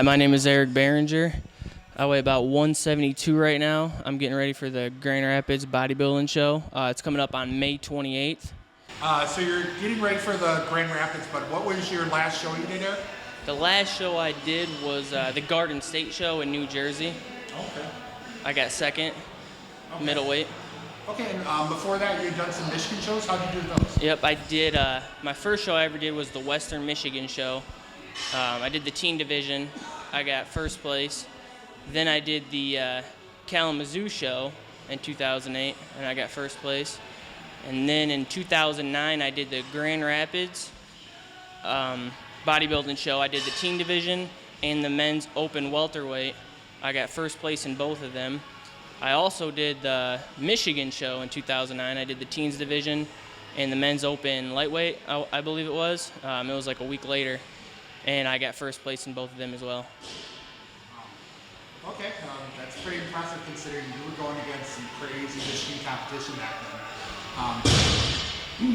Hi, my name is Barrenger. I weigh about 172 right now. I'm getting ready for the Grand Rapids Bodybuilding show. It's coming up on May 28th. So you're getting ready for the Grand Rapids, but what was your last show you did there? The last show I did was the Garden State show in New Jersey. Okay. I got second, middleweight. Okay, and before that, you'd done some Michigan shows. How did you do those? Yep, I did. My first show I ever did was the Western Michigan show. I did the team division. I got first place. Then I did the Kalamazoo show in 2008, and I got first place. And then in 2009, I did the Grand Rapids bodybuilding show. I did the team division and the men's open welterweight. I got first place in both of them. I also did the Michigan show in 2009. I did the teens division and the men's open lightweight, I believe it was. It was like a week later, and I got first place in both of them as well. Okay, that's pretty impressive considering you were going against some crazy Michigan competition back then.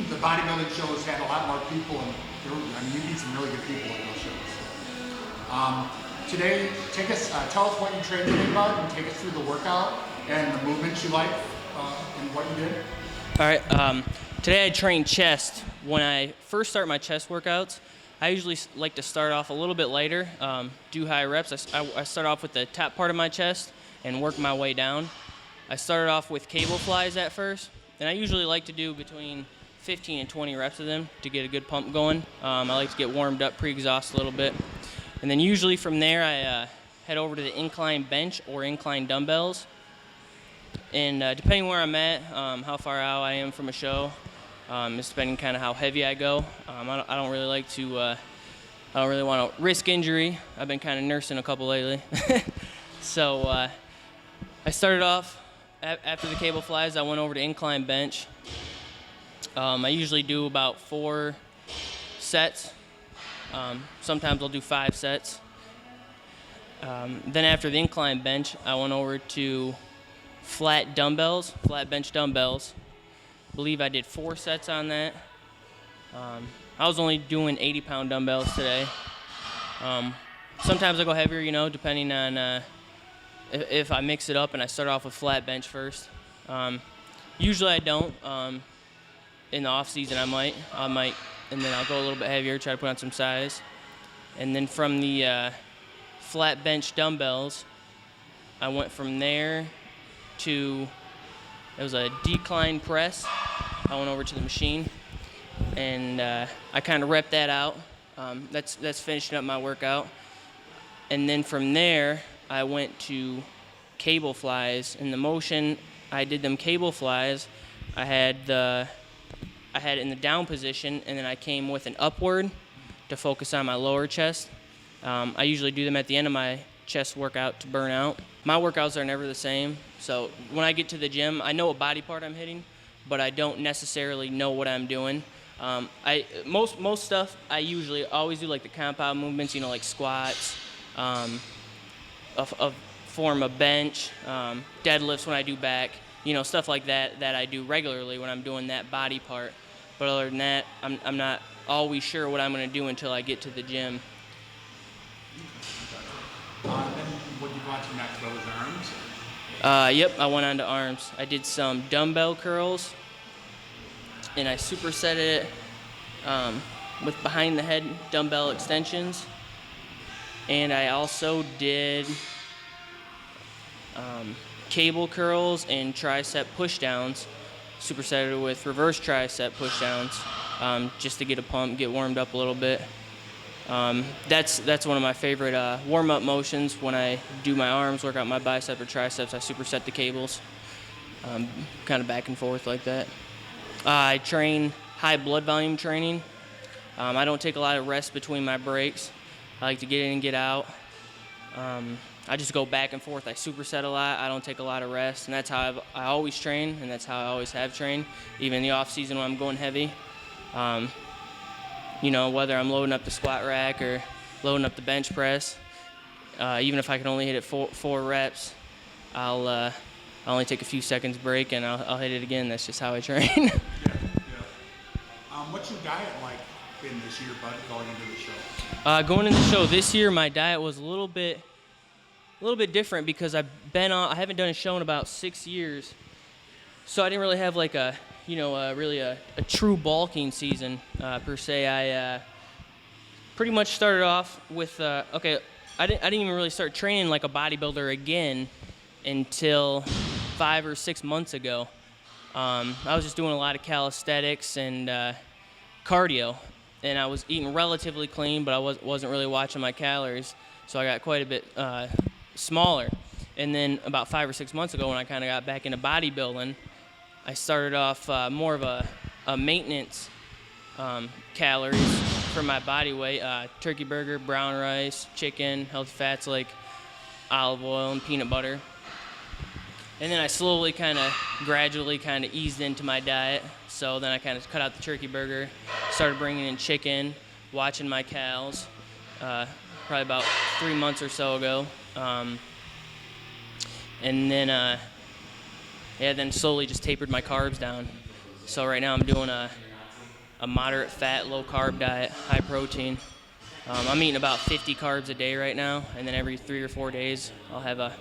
The bodybuilding shows had a lot more people, and you beat some really good people at those shows. Today, tell us what you trained today about, and take us through the workout and the movements you like and what you did. All right. Today I trained chest. When I first start my chest workouts, I usually like to start off a little bit lighter, do high reps. I start off with the top part of my chest and work my way down. I started off with cable flies at first, and I usually like to do between 15 and 20 reps of them to get a good pump going. I like to get warmed up, pre-exhaust a little bit. And then usually from there I head over to the incline bench or incline dumbbells. And depending where I'm at, how far out I am from a show, it's depending kind of how heavy I go. I don't really like to, I don't really want to risk injury. I've been kind of nursing a couple lately. So I started off, after the cable flies, I went over to incline bench. I usually do about 4 sets. Sometimes I'll do 5 sets. Then after the incline bench, I went over to flat bench dumbbells. I believe I did 4 sets on that. I was only doing 80-pound dumbbells today. Sometimes I go heavier, depending on if I mix it up and I start off with flat bench first. Usually I don't. In the off season I might, and then I'll go a little bit heavier, try to put on some size. And then from the flat bench dumbbells, I went from there to, it was a decline press. I went over to the machine, and I kind of repped that out. That's finishing up my workout. And then from there, I went to cable flies. In the motion, I did them cable flies. I had it in the down position, and then I came with an upward to focus on my lower chest. I usually do them at the end of my chest workout to burn out. My workouts are never the same, so when I get to the gym, I know what body part I'm hitting, but I don't necessarily know what I'm doing. Most stuff I usually always do, like the compound movements, like squats, a form of bench, deadlifts when I do back, stuff like that I do regularly when I'm doing that body part. But other than that, I'm not always sure what I'm going to do until I get to the gym. Then what did you want to next? Those arms? Yep, I went on to arms. I did some dumbbell curls, and I superset it with behind the head dumbbell extensions. And I also did cable curls and tricep pushdowns, supersetted with reverse tricep pushdowns, just to get a pump, get warmed up a little bit. That's one of my favorite warm-up motions. When I do my arms, work out my bicep or triceps, I superset the cables, kind of back and forth like that. I train high blood volume training. I don't take a lot of rest between my breaks. I like to get in and get out. I just go back and forth. I superset a lot. I don't take a lot of rest, and that's how I always train, and that's how I always have trained, even in the off season when I'm going heavy. Whether I'm loading up the squat rack or loading up the bench press, even if I can only hit it 4 reps, I'll only take a few seconds break and I'll hit it again. That's just how I train. Yeah. What's your diet like in this year, bud, going into the show? Going into the show this year, my diet was a little bit different because I haven't done a show in about 6 years, so I didn't really have like a true bulking season per se. I pretty much started off with I didn't even really start training like a bodybuilder again until 5 or 6 months ago. I was just doing a lot of calisthenics and cardio, and I was eating relatively clean, but I wasn't really watching my calories, so I got quite a bit smaller. And then about 5 or 6 months ago, when I kind of got back into bodybuilding, I started off more of a maintenance calories for my body weight, turkey burger, brown rice, chicken, healthy fats like olive oil and peanut butter. And then I slowly gradually eased into my diet. So then I kind of cut out the turkey burger, started bringing in chicken, watching my cals, probably about 3 months or so ago. And then, then slowly just tapered my carbs down. So right now I'm doing a moderate fat, low carb diet, high protein. I'm eating about 50 carbs a day right now, and then every 3 or 4 days I'll have a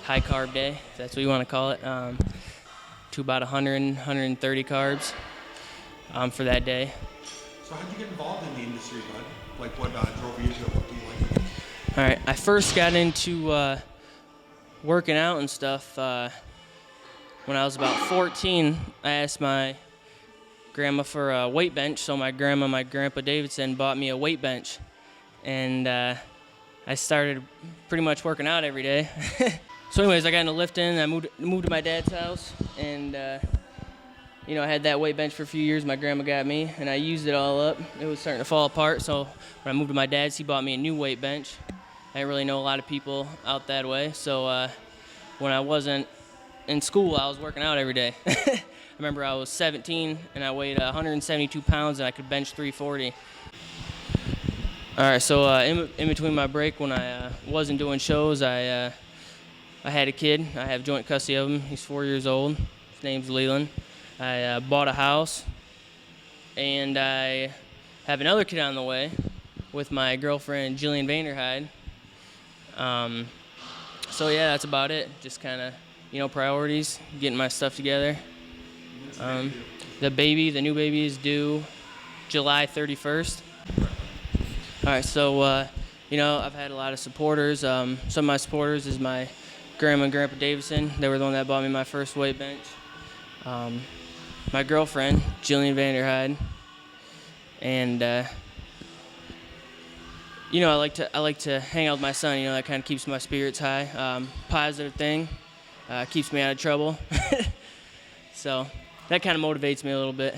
high carb day, if that's what you want to call it, to about 100, 130 carbs for that day. So how'd you get involved in the industry, bud? Like what drove you to it? What do you like? All right, I first got into working out and stuff when I was about 14. I asked my grandma for a weight bench, so my grandpa Davidson bought me a weight bench, and I started pretty much working out every day. So anyways, I got into lifting. I moved to my dad's house, and I had that weight bench for a few years. My grandma got me, and I used it all up. It was starting to fall apart, so when I moved to my dad's, he bought me a new weight bench. I didn't really know a lot of people out that way, so when I wasn't in school, I was working out every day. I remember I was 17, and I weighed 172 pounds, and I could bench 340. All right, so in between my break, when I wasn't doing shows, I had a kid. I have joint custody of him. He's 4 years old. His name's Leland. I bought a house, and I have another kid on the way with my girlfriend, Jillian Vanderhyde. So yeah, that's about it. Just kind of, priorities, getting my stuff together. The new baby is due July 31st. All right, so, I've had a lot of supporters. Some of my supporters is my grandma and grandpa Davidson. They were the one that bought me my first weight bench. My girlfriend, Jillian Vanderhyde. And, I like to hang out with my son. That kind of keeps my spirits high. Positive thing. Keeps me out of trouble. So that kind of motivates me a little bit.